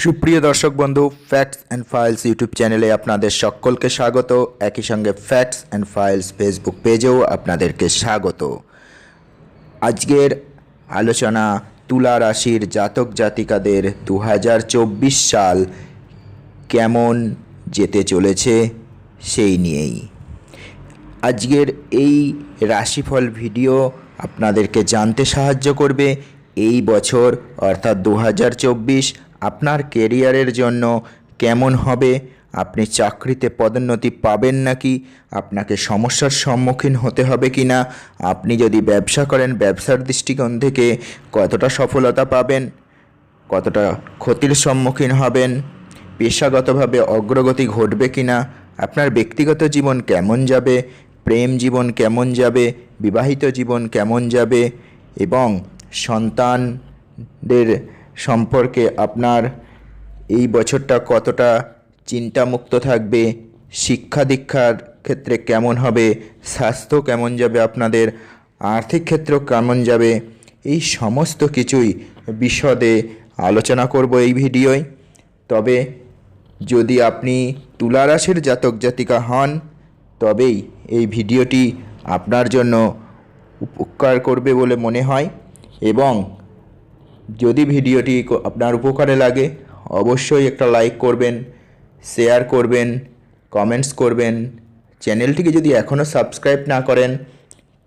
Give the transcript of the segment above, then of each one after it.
সুপ্রিয় দর্শক বন্ধু, ফ্যাক্টস অ্যান্ড ফাইলস ইউটিউব চ্যানেলে আপনাদের সকলকে স্বাগত। একই সঙ্গে ফ্যাক্টস অ্যান্ড ফাইলস ফেসবুক পেজেও আপনাদেরকে স্বাগত। আজকের আলোচনা তুলা রাশির জাতক জাতিকাদের 2024 সাল কেমন যেতে চলেছে সেই নিয়েই আজকের এই রাশিফল ভিডিও আপনাদেরকে জানতে সাহায্য করবে এই বছর অর্থাৎ 2024 আপনার কেরিয়ারের জন্য কেমন হবে, আপনি চাকরিতে পদোন্নতি পাবেন নাকি, আপনাকে সমস্যার সম্মুখীন হতে হবে কি না, আপনি যদি ব্যবসা করেন ব্যবসার দৃষ্টিকোণ থেকে কতটা সফলতা পাবেন, কতটা ক্ষতির সম্মুখীন হবেন, পেশাগতভাবে অগ্রগতি ঘটবে কি না, আপনার ব্যক্তিগত জীবন কেমন যাবে, প্রেম জীবন কেমন যাবে, বিবাহিত জীবন কেমন যাবে এবং সন্তানদের সম্পর্কে আপনার এই বছরটা কতটা চিন্তামুক্ত থাকবে, শিক্ষা দীক্ষার ক্ষেত্রে কেমন হবে, স্বাস্থ্য কেমন যাবে, আপনাদের আর্থিক ক্ষেত্র কেমন যাবে, এই সমস্ত কিছুই বিশদে আলোচনা করব এই ভিডিওয়। তবে যদি আপনি তুলা রাশির জাতক জাতিকা হন তবেই এই ভিডিওটি আপনার জন্য উপকার করবে বলে মনে হয় এবং যদি ভিডিওটি আপনার উপকারে লাগে অবশ্যই একটা লাইক করবেন, শেয়ার করবেন, কমেন্টস করবেন। চ্যানেলটিকে যদি এখনও সাবস্ক্রাইব না করেন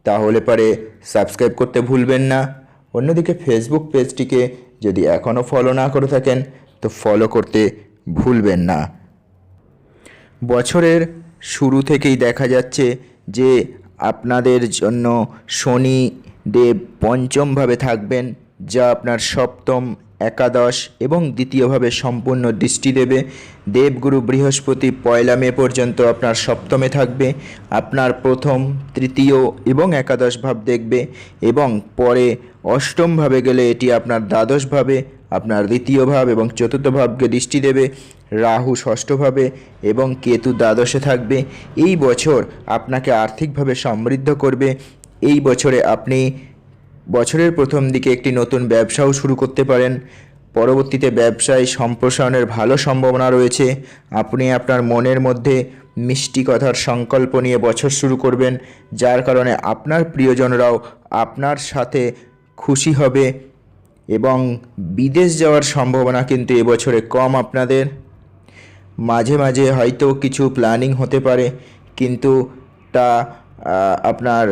তাহলে পরে সাবস্ক্রাইব করতে ভুলবেন না। অন্যদিকে ফেসবুক পেজটিকে যদি এখনও ফলো না করে থাকেন তো ফলো করতে ভুলবেন না। বছরের শুরু থেকেই দেখা যাচ্ছে যে আপনাদের জন্য শনি দেব পঞ্চমভাবে থাকবেন, যা আপনার সপ্তম, একাদশ এবং দ্বিতীয়ভাবে সম্পূর্ণ দৃষ্টি দেবে। দেবগুরু বৃহস্পতি 1 মে পর্যন্ত আপনার সপ্তমে থাকবে, আপনার প্রথম, তৃতীয় এবং একাদশ ভাব দেখবে এবং পরে অষ্টমভাবে গেলে এটি আপনার দ্বাদশভাবে, আপনার দ্বিতীয় ভাব এবং চতুর্থ ভাবকে দৃষ্টি দেবে। রাহু ষষ্ঠভাবে এবং কেতু দ্বাদশে থাকবে। এই বছর আপনাকে আর্থিকভাবে সমৃদ্ধ করবে। এই বছরে আপনি বছরের প্রথম দিকে একটি নতুন ব্যবসাও শুরু করতে পারেন। পরবর্তীতে ব্যবসায় সম্প্রসারণের ভালো সম্ভাবনা রয়েছে। আপনি আপনার মনের মধ্যে মিষ্টি কথার সংকল্প নিয়ে বছর শুরু করবেন, যার কারণে আপনার প্রিয়জনরাও আপনার সাথে খুশি হবে এবং বিদেশ যাওয়ার সম্ভাবনা কিন্তু এবছরে কম। আপনাদের মাঝে মাঝে হয়তো কিছু প্ল্যানিং হতে পারে কিন্তু তা আপনার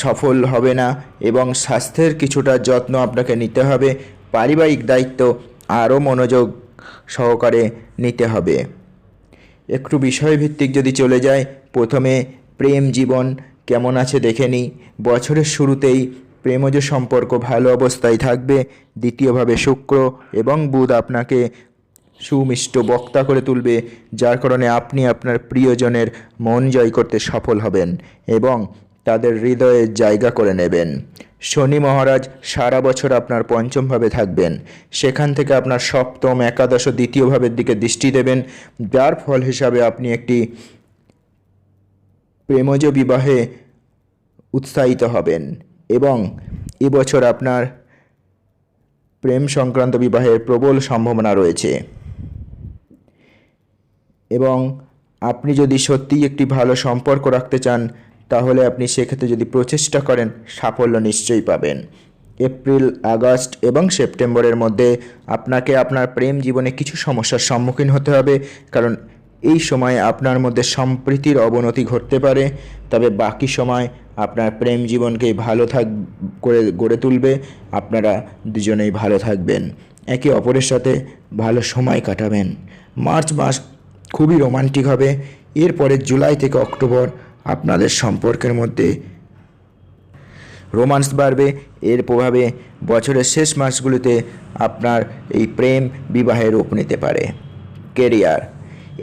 সফল হবে না এবং স্বাস্থ্যের কিছুটা যত্ন আপনাকে নিতে হবে। পারিবারিক দায়িত্ব আরও মনোযোগ সহকারে নিতে হবে। একটু বিষয়ভিত্তিক যদি চলে যায়, প্রথমে প্রেম জীবন কেমন আছে দেখে নিই। বছরের শুরুতেই প্রেমজ সম্পর্ক ভালো অবস্থায় থাকবে। দ্বিতীয়ভাবে শুক্র এবং বুধ আপনাকে সুমিষ্ট বক্তা করে তুলবে, যার কারণে আপনি আপনার প্রিয়জনের মন জয় করতে সফল হবেন এবং তাদের হৃদয়ে জায়গা করে নেবেন। শনি মহারাজ সারা বছর আপনার পঞ্চমভাবে থাকবেন, সেখান থেকে আপনার সপ্তম, একাদশ ও দ্বিতীয় ভাবের দিকে দৃষ্টি দেবেন, যার ফল হিসাবে আপনি একটি প্রেমজ বিবাহে উৎসাহিত হবেন এবং এবছর আপনার প্রেম সংক্রান্ত বিবাহের প্রবল সম্ভাবনা রয়েছে এবং আপনি যদি সত্যিই একটি ভালো সম্পর্ক রাখতে চান তাহলে আপনি সেক্ষেত্রে যদি প্রচেষ্টা করেন সাফল্য নিশ্চয়ই পাবেন। এপ্রিল, আগস্ট এবং সেপ্টেম্বরের মধ্যে আপনাকে আপনার প্রেম জীবনে কিছু সমস্যার সম্মুখীন হতে হবে, কারণ এই সময় আপনার মধ্যে সম্প্রীতির অবনতি ঘটতে পারে। তবে বাকি সময় আপনার প্রেম জীবনকে ভালো করে গড়ে তুলবে, আপনারা দুজনেই ভালো থাকবেন, একে অপরের সাথে ভালো সময় কাটাবেন। মার্চ মাস খুবই রোমান্টিক হবে। এরপরে জুলাই থেকে অক্টোবর আপনাদের সম্পর্কের মধ্যে রোমান্স বাড়বে। এর প্রভাবে বছরের শেষ মাসগুলিতে আপনার এই প্রেম বিবাহের রূপ নিতে পারে। কেরিয়ার,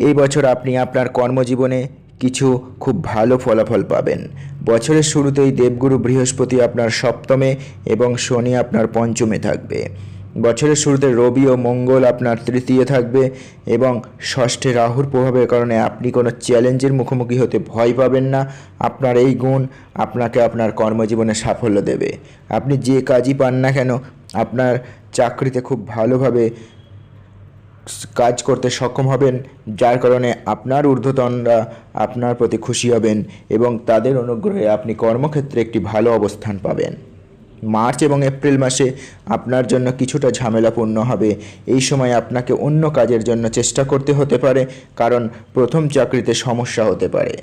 এই বছর আপনি আপনার কর্মজীবনে কিছু খুব ভালো ফলাফল পাবেন। বছরের শুরুতেই দেবগুরু বৃহস্পতি আপনার সপ্তমে এবং শনি আপনার পঞ্চমে থাকবে। বছরের শুরুতে রবি ও মঙ্গল আপনার তৃতীয় থাকবে এবং ষষ্ঠে রাহুর প্রভাবের কারণে আপনি কোনো চ্যালেঞ্জের মুখোমুখি হতে ভয় পাবেন না। আপনার এই গুণ আপনাকে আপনার কর্মজীবনে সাফল্য দেবে। আপনি যে কাজই পান না কেন আপনার চাকরিতে খুব ভালোভাবে কাজ করতে সক্ষম হবেন, যার কারণে আপনার ঊর্ধ্বতনরা আপনার প্রতি খুশি হবেন এবং তাদের অনুগ্রহে আপনি কর্মক্ষেত্রে একটি ভালো অবস্থান পাবেন। মার্চ এবং এপ্রিল মাসে আপনার জন্য কিছুটা ঝামেলাপূর্ণ হবে। এই সময় আপনাকে অন্য কাজের জন্য চেষ্টা করতে হতে পারে, কারণ প্রথম চাকরিতে সমস্যা হতে পারে।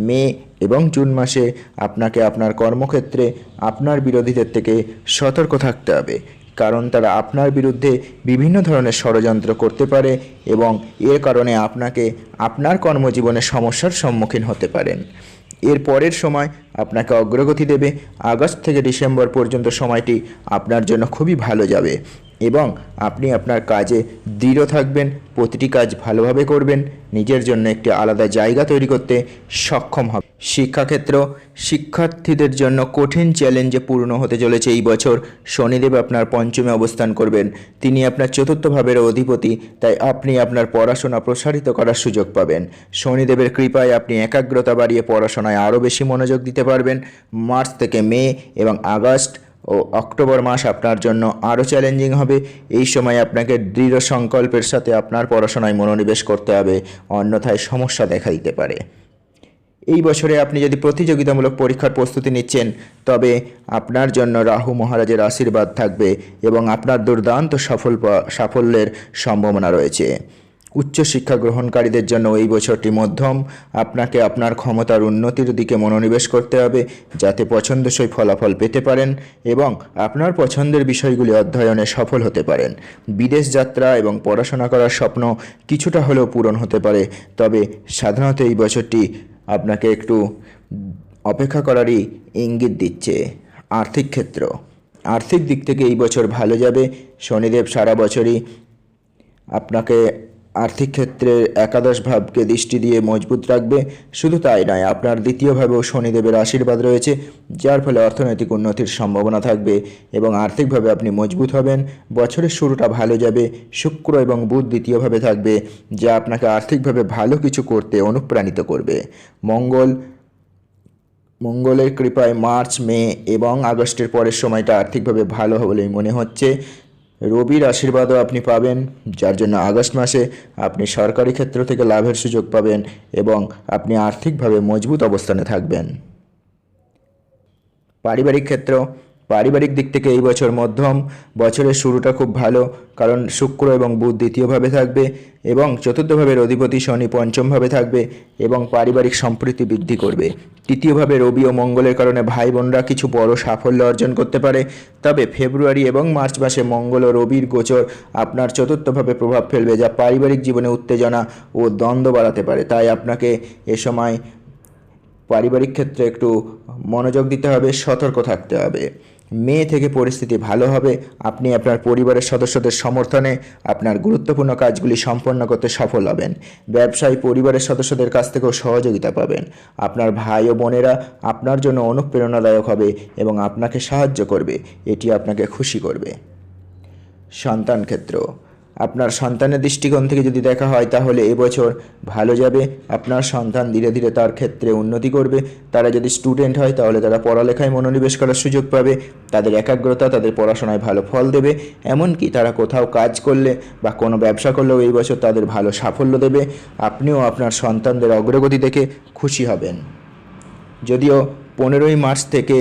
মে এবং জুন মাসে আপনাকে আপনার কর্মক্ষেত্রে আপনার বিরোধীদের থেকে সতর্ক থাকতে হবে, কারণ তারা আপনার বিরুদ্ধে বিভিন্ন ধরনের ষড়যন্ত্র করতে পারে এবং এর কারণে আপনাকে আপনার কর্মজীবনে সমস্যার সম্মুখীন হতে পারেন। এর পরের সময় আপনাকে অগ্রগতি দেবে। আগস্ট থেকে ডিসেম্বর পর্যন্ত সময়টি আপনার জন্য খুবই ভালো যাবে এবং আপনি আপনার কাজে দৃঢ় থাকবেন, প্রতিটি কাজ ভালোভাবে করবেন, নিজের জন্য একটি আলাদা জায়গা তৈরি করতে সক্ষম হবে। শিক্ষাক্ষেত্র, শিক্ষার্থীদের জন্য কঠিন চ্যালেঞ্জে পূর্ণ হতে চলেছে এই বছর। শনিদেব আপনার পঞ্চমে অবস্থান করবেন, তিনি আপনার চতুর্থ ভাবের অধিপতি, তাই আপনি আপনার পড়াশোনা প্রসারিত করার সুযোগ পাবেন। শনিদেবের কৃপায় আপনি একাগ্রতা বাড়িয়ে পড়াশোনায় আরও বেশি মনোযোগ দিতে পারবেন। মার্চ থেকে মে এবং আগস্ট ও অক্টোবর মাস আপনার জন্য আরও চ্যালেঞ্জিং হবে। এই সময় আপনাকে দৃঢ় সংকল্পের সাথে আপনার পড়াশোনায় মনোনিবেশ করতে হবে, অন্যথায় সমস্যা দেখা দিতে পারে। এই বছরে আপনি যদি প্রতিযোগিতামূলক পরীক্ষার প্রস্তুতি নিচ্ছেন, তবে আপনার জন্য রাহু মহারাজের আশীর্বাদ থাকবে এবং আপনার দুর্দান্ত সাফল্যের সম্ভাবনা রয়েছে। উচ্চশিক্ষা গ্রহণকারীদের জন্য এই বছরটি মধ্যম। আপনাকে আপনার ক্ষমতার উন্নতির দিকে মনোনিবেশ করতে হবে, যাতে পছন্দসই ফলাফল পেতে পারেন এবং আপনার পছন্দের বিষয়গুলি অধ্যয়নে সফল হতে পারেন। বিদেশ যাত্রা এবং পড়াশোনা করার স্বপ্ন কিছুটা হলেও পূরণ হতে পারে, তবে সাধারণত এই বছরটি আপনাকে একটু অপেক্ষা করারই ইঙ্গিত দিচ্ছে। আর্থিক ক্ষেত্র, আর্থিক দিক থেকে এই বছর ভালো যাবে। শনিদেব সারা বছরই আপনাকে আর্থিক ক্ষেত্রে একাদশ ভাবকে দৃষ্টি দিয়ে মজবুত রাখবে। শুধু তাই নয়, আপনার দ্বিতীয় ভাবেও শনিদেবের আশীর্বাদ রয়েছে, যার ফলে অর্থনৈতিক উন্নতির সম্ভাবনা থাকবে এবং আর্থিকভাবে আপনি মজবুত হবেন। বছরের শুরুটা ভালো যাবে। শুক্র এবং বুধ দ্বিতীয়ভাবে থাকবে, যা আপনাকে আর্থিকভাবে ভালো কিছু করতে অনুপ্রাণিত করবে। মঙ্গলের কৃপায় মার্চ, মে এবং আগস্টের পরের সময়টা আর্থিকভাবে ভালো হবে বলেই মনে হচ্ছে। রবির আশীর্বাদও আপনি পাবেন, যার জন্য আগস্ট মাসে আপনি সরকারি ক্ষেত্র থেকে লাভের সুযোগ পাবেন এবং আপনি আর্থিকভাবে মজবুত অবস্থানে থাকবেন। পারিবারিক ক্ষেত্র, পারিবারিক দিক থেকে এই বছর মধ্যম। বছরের শুরুটা খুব ভালো, কারণ শুক্র এবং বুধ দ্বিতীয়ভাবে থাকবে এবং চতুর্থভাবের অধিপতি শনি পঞ্চমভাবে থাকবে এবং পারিবারিক সম্প্রীতি বৃদ্ধি করবে। তৃতীয়ভাবে রবি ও মঙ্গলের কারণে ভাই বোনরা কিছু বড় সাফল্য অর্জন করতে পারে, তবে ফেব্রুয়ারি এবং মার্চ মাসে মঙ্গল ও রবির গোচর আপনার চতুর্থভাবে প্রভাব ফেলবে, যা পারিবারিক জীবনে উত্তেজনা ও দ্বন্দ্ব বাড়াতে পারে। তাই আপনাকে এ সময় পারিবারিক ক্ষেত্রে একটু মনোযোগ দিতে হবে, সতর্ক থাকতে হবে। মে থেকে পরিস্থিতি ভালো হবে। আপনি আপনার পরিবারের সদস্যদের সমর্থনে আপনার গুরুত্বপূর্ণ কাজগুলি সম্পন্ন করতে সফল হবেন। ব্যবসায়ী পরিবারের সদস্যদের কাছ থেকেও সহযোগিতা পাবেন। আপনার ভাই ও বোনেরা আপনার জন্য অনুপ্রেরণাদায়ক হবে এবং আপনাকে সাহায্য করবে, এটি আপনাকে খুশি করবে। সন্তান ক্ষেত্র, আপনার সন্তানের দৃষ্টিকোণ থেকে যদি দেখা হয়, তাহলে এবছর ভালো যাবে। আপনার সন্তান ধীরে ধীরে তার ক্ষেত্রে উন্নতি করবে। তারা যদি স্টুডেন্ট হয়, তাহলে তারা পড়ালেখায় মনোনিবেশ করার সুযোগ পাবে। তাদের একাগ্রতা তাদের পড়াশোনায় ভালো ফল দেবে। এমনকি তারা কোথাও কাজ করলে বা কোনো ব্যবসা করলেও এই বছর তাদের ভালো সাফল্য দেবে। আপনিও আপনার সন্তানদের অগ্রগতি দেখে খুশি হবেন। যদিও 15ই মার্চ থেকে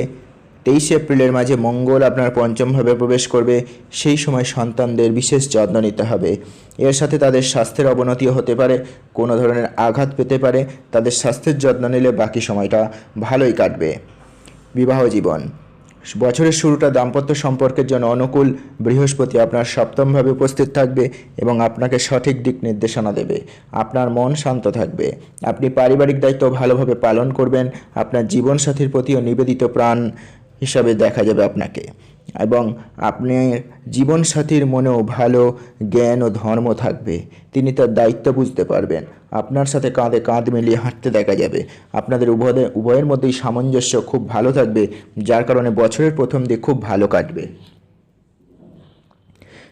23 এপ্রিলের মাঝে মঙ্গল আপনার পঞ্চমভাবে প্রবেশ করবে, সেই সময় সন্তানদের বিশেষ যত্ন নিতে হবে। এর সাথে তাদের স্বাস্থ্যের অবনতিও হতে পারে, কোনো ধরনের আঘাত পেতে পারে। তাদের স্বাস্থ্যের যত্ন নিলে বাকি সময়টা ভালোই কাটবে। বিবাহ জীবন, বছরের শুরুটা দাম্পত্য সম্পর্কের জন্য অনুকূল। বৃহস্পতি আপনার সপ্তমভাবে উপস্থিত থাকবে এবং আপনাকে সঠিক দিক নির্দেশনা দেবে। আপনার মন শান্ত থাকবে। আপনি পারিবারিক দায়িত্ব ভালোভাবে পালন করবেন। আপনার জীবনসাথীর প্রতিও নিবেদিত প্রাণ হিসাবে দেখা যাবে আপনাকে এবং আপনার জীবনসাথীর মনেও ভালো জ্ঞান ও ধর্ম থাকবে। তিনি তার দায়িত্ব বুঝতে পারবেন। আপনার সাথে কাঁধে কাঁধ মিলিয়ে হাঁটতে দেখা যাবে। আপনাদের উভয়ের মধ্যেই সামঞ্জস্য খুব ভালো থাকবে, যার কারণে বছরের প্রথম দিক খুব ভালো কাটবে।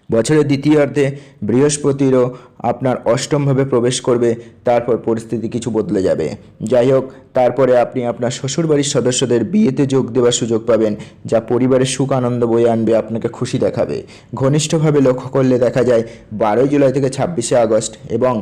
বছরের দ্বিতীয়ার্ধে বৃহস্পতিরও আপনার অষ্টমভাবে প্রবেশ করবে, তারপর পরিস্থিতি কিছু বদলে যাবে। যাই হোক, তারপরে আপনি আপনার শ্বশুরবাড়ির সদস্যদের বিয়েতে যোগ দেওয়ার সুযোগ পাবেন, যা পরিবারের সুখ আনন্দ বয়ে আনবে, আপনাকে খুশি দেখাবে। ঘনিষ্ঠভাবে লক্ষ্য করলে দেখা যায় 12 জুলাই থেকে 26 আগস্ট এবং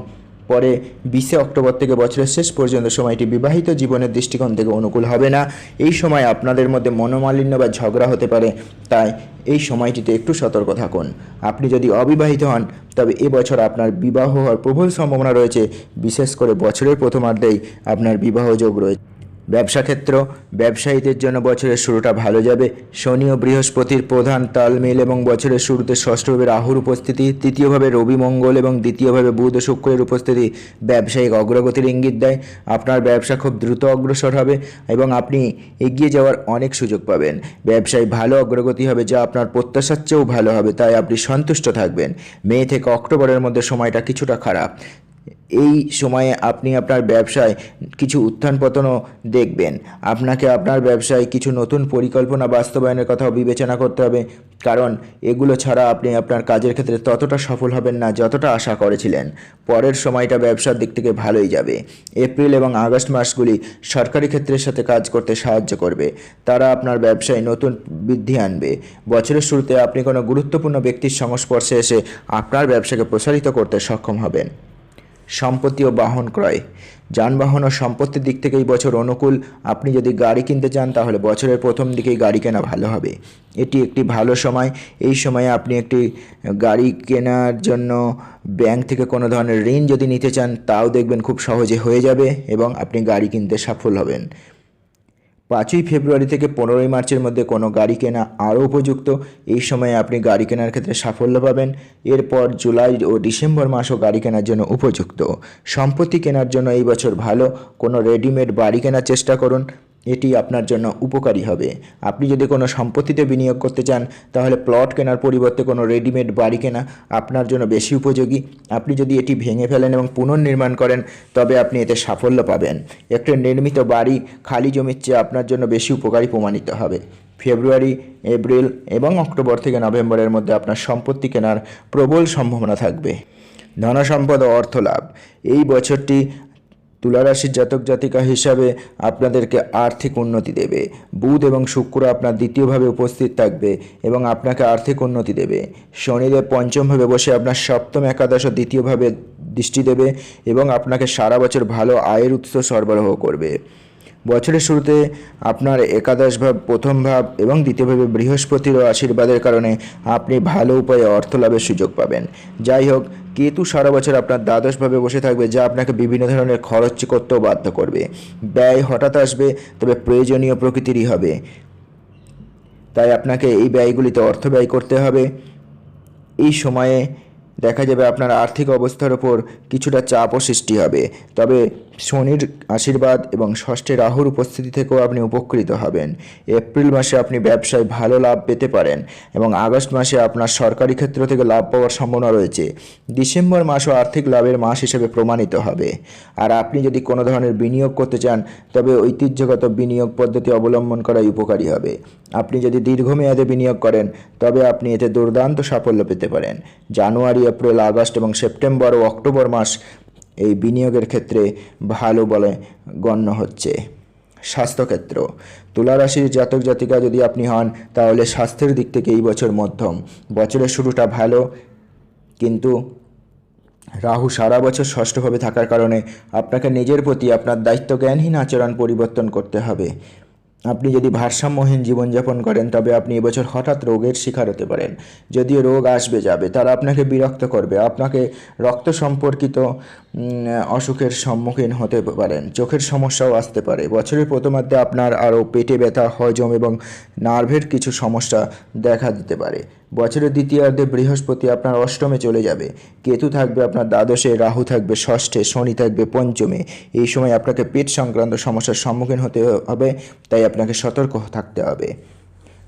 পরে 20 অক্টোবর থেকে বছরের শেষ পর্যন্ত সময়টি বিবাহিত জীবনের দৃষ্টিকোণ থেকে অনুকূল হবে না। এই সময় আপনাদের মধ্যে মনোমালিন্য বা ঝগড়া হতে পারে, তাই এই সময়টিতে একটু সতর্ক থাকুন। আপনি যদি অবিবাহিত হন তবে এবছর আপনার বিবাহ হওয়ার প্রবল সম্ভাবনা রয়েছে, বিশেষ করে বছরের প্রথমার্ধেই আপনার বিবাহ যোগ রয়েছে। ব্যবসা ক্ষেত্র, ব্যবসায়ীদের জন্য বছরের শুরুটা ভালো যাবে। শনি ও বৃহস্পতির প্রধান তালমেল এবং বছরের শুরুতে ষষ্ঠভাবে রাহুর উপস্থিতি, তৃতীয়ভাবে রবি মঙ্গল এবং দ্বিতীয়ভাবে বুধ ও শুক্রের উপস্থিতি ব্যবসায়িক অগ্রগতির ইঙ্গিত দেয়। আপনার ব্যবসা খুব দ্রুত অগ্রসর হবে এবং আপনি এগিয়ে যাওয়ার অনেক সুযোগ পাবেন। ব্যবসায় ভালো অগ্রগতি হবে, যা আপনার প্রত্যাশার চেয়েও ভালো হবে, তাই আপনি সন্তুষ্ট থাকবেন। মে থেকে অক্টোবরের মধ্যে সময়টা কিছুটা খারাপ। এই সময়ে আপনি আপনার ব্যবসায় কিছু উত্থান পতনও দেখবেন। আপনাকে আপনার ব্যবসায় কিছু নতুন পরিকল্পনা বাস্তবায়নের কথাও বিবেচনা করতে হবে, কারণ এগুলো ছাড়া আপনি আপনার কাজের ক্ষেত্রে ততটা সফল হবেন না যতটা আশা করেছিলেন। পরের সময়টা ব্যবসার দিক থেকে ভালোই যাবে। এপ্রিল এবং আগস্ট মাসগুলি সরকারি ক্ষেত্রের সাথে কাজ করতে সাহায্য করবে, তারা আপনার ব্যবসায় নতুন বৃদ্ধি আনবে। বছরের শুরুতে আপনি কোনো গুরুত্বপূর্ণ ব্যক্তির সংস্পর্শে এসে আপনার ব্যবসাকে প্রসারিত করতে সক্ষম হবেন। সম্পত্তি ও বাহন ক্রয়, যানবাহন ও সম্পত্তির দিক থেকে এই বছর অনুকূল। আপনি যদি গাড়ি কিনতে চান তাহলে বছরের প্রথম দিকেই গাড়ি কেনা ভালো হবে। এটি একটি ভালো সময়। এই সময়ে আপনি একটি গাড়ি কেনার জন্য ব্যাংক থেকে কোনো ধরনের ঋণ যদি নিতে চান তাও দেখবেন খুব সহজে হয়ে যাবে এবং আপনি গাড়ি কিনতে সফল হবেন। 5 ফেব্রুয়ারি থেকে 15 মার্চের মধ্যে কোনো গাড়ি কেনা আরও উপযুক্ত। এই সময়ে আপনি গাড়ি কেনার ক্ষেত্রে সাফল্য পাবেন। এরপর জুলাই ও ডিসেম্বর মাসও গাড়ি কেনার জন্য উপযুক্ত। সম্পত্তি কেনার জন্য এই বছর ভালো। কোনো রেডিমেড বাড়ি কেনার চেষ্টা করুন, এটি আপনার জন্য উপকারী হবে। আপনি যদি কোনো সম্পত্তিতে বিনিয়োগ করতে চান তাহলে প্লট কেনার পরিবর্তে কোনো রেডিমেড বাড়ি কেনা আপনার জন্য বেশি উপযোগী। আপনি যদি এটি ভেঙে ফেলেন এবং পুনর্নির্মাণ করেন তবে আপনি এতে সাফল্য পাবেন। একটি নির্মিত বাড়ি খালি জমির চেয়ে আপনার জন্য বেশি উপকারী প্রমাণিত হবে। ফেব্রুয়ারি, এপ্রিল এবং অক্টোবর থেকে নভেম্বরের মধ্যে আপনার সম্পত্তি কেনার প্রবল সম্ভাবনা থাকবে। ধনসম্পদ ও অর্থ লাভ, এই বছরটি তুলারাশির জাতক জাতিকা হিসাবে আপনাদেরকে আর্থিক উন্নতি দেবে। বুধ এবং শুক্র আপনার দ্বিতীয়ভাবে উপস্থিত থাকবে এবং আপনাকে আর্থিক উন্নতি দেবে। শনিদেব পঞ্চমভাবে বসে আপনার সপ্তম, একাদশ ও দ্বিতীয়ভাবে দৃষ্টি দেবে এবং আপনাকে সারা বছর ভালো আয়ের উৎস সরবরাহ করবে। বছরের শুরুতে আপনার একাদশ ভাব, প্রথম ভাব এবং দ্বিতীয়ভাবে বৃহস্পতির আশীর্বাদের কারণে আপনি ভালো উপায়ে অর্থ লাভের সুযোগ পাবেন। যাই হোক, কেতু সারা বছর আপনার দ্বাদশভাবে বসে থাকবে, যা আপনাকে বিভিন্ন ধরনের খরচ করতেও বাধ্য করবে। ব্যয় হঠাৎ আসবে, তবে প্রয়োজনীয় প্রকৃতিরই হবে, তাই আপনাকে এই ব্যয়গুলিতে অর্থ ব্যয় করতে হবে। এই সময়ে দেখা যাবে আপনার আর্থিক অবস্থার ওপর কিছুটা চাপও সৃষ্টি হবে, তবে শনির আশীর্বাদ এবং ষষ্ঠে রাহুর উপস্থিতি থেকেও আপনি উপকৃত হবেন। এপ্রিল মাসে আপনি ব্যবসায় ভালো লাভ পেতে পারেন এবং আগস্ট মাসে আপনার সরকারি ক্ষেত্র থেকে লাভ পাওয়ার সম্ভাবনা রয়েছে। ডিসেম্বর মাসও আর্থিক লাভের মাস হিসেবে প্রমাণিত হবে। আর আপনি যদি কোনো ধরনের বিনিয়োগ করতে চান তবে ঐতিহ্যগত বিনিয়োগ পদ্ধতি অবলম্বন করাই উপকারী হবে। আপনি যদি দীর্ঘমেয়াদে বিনিয়োগ করেন তবে আপনি এতে দুর্দান্ত সাফল্য পেতে পারেন। জানুয়ারি, এপ্রিল, আগস্ট এবং সেপ্টেম্বর ও অক্টোবর মাস এই বিনিয়োগের ক্ষেত্রে ভালো বলে গণ্য হচ্ছে। স্বাস্থ্যক্ষেত্র, তুলারাশির জাতক জাতিকা যদি আপনি হন তাহলে স্বাস্থ্যের দিক থেকে এই বছর মধ্যম। বছরের শুরুটা ভালো, কিন্তু রাহু সারা বছর ষষ্ঠভাবে থাকার কারণে আপনাকে নিজের প্রতি আপনার দায়িত্বজ্ঞানহীন আচরণ পরিবর্তন করতে হবে। আপনি যদি ভারসাম্যহীন জীবনযাপন করেন তবে আপনি এবছর হঠাৎ রোগের শিকার হতে পারেন। যদিও রোগ আসবে যাবে, তারা আপনাকে বিরক্ত করবে, আপনাকে রক্ত সম্পর্কিত অসুখের সম্মুখীন হতে পারেন। চোখের সমস্যাও আসতে পারে। বছরের প্রথমার্ধে আপনার আরও পেটে ব্যথা, হজম এবং নার্ভের কিছু সমস্যা দেখা দিতে পারে। বছরের দ্বিতীয়ার্ধে বৃহস্পতি আপনার অষ্টমে চলে যাবে, কেতু থাকবে আপনার দ্বাদশে, রাহু থাকবে ষষ্ঠে, শনি থাকবে পঞ্চমে। এই সময় আপনাকে পেট সংক্রান্ত সমস্যার সম্মুখীন হতে হবে, তাই আপনাকে সতর্ক থাকতে হবে।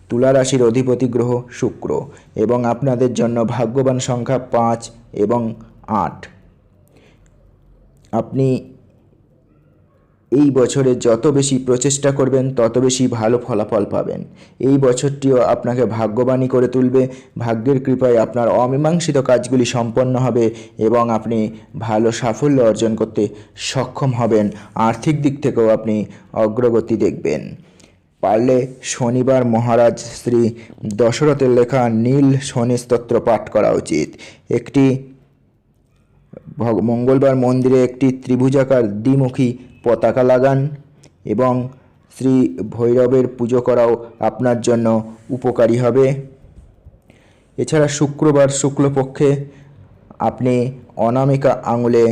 তুলা রাশির অধিপতি গ্রহ শুক্র এবং আপনাদের জন্য ভাগ্যবান সংখ্যা 5 এবং 8। আপনি এই বছরে যত বেশি প্রচেষ্টা করবেন তত বেশি ভালো ফলাফল পাবেন। এই বছরটিও আপনাকে ভাগ্যবানী করে তুলবে। ভাগ্যের কৃপায় আপনার অমীমাংসিত কাজগুলি সম্পন্ন হবে এবং আপনি ভালো সাফল্য অর্জন করতে সক্ষম হবেন। আর্থিক দিক থেকেও আপনি অগ্রগতি দেখবেন। পারলে শনিবার মহারাজ শ্রী দশরথের লেখা নীল শনি স্তোত্র পাঠ করা উচিত। মঙ্গলবার মন্দিরে একটি ত্রিভুজাকার দ্বিমুখী পতাকা লাগান এবং শ্রী ভৈরবের পুজো করাও আপনার জন্য উপকারী হবে। এছাড়া শুক্রবার শুক্লপক্ষে আপনি অনামিকা আঙুলে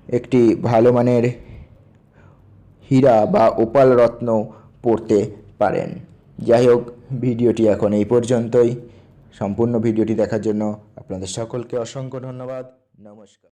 একটি ভালো মানের হীরা বা ওপাল রত্ন পরতে পারেন। যাই হোক, ভিডিওটি এখন এই পর্যন্তই। সম্পূর্ণ ভিডিওটি দেখার জন্য আপনাদের সকলকে অসংখ্য ধন্যবাদ। নমস্কার।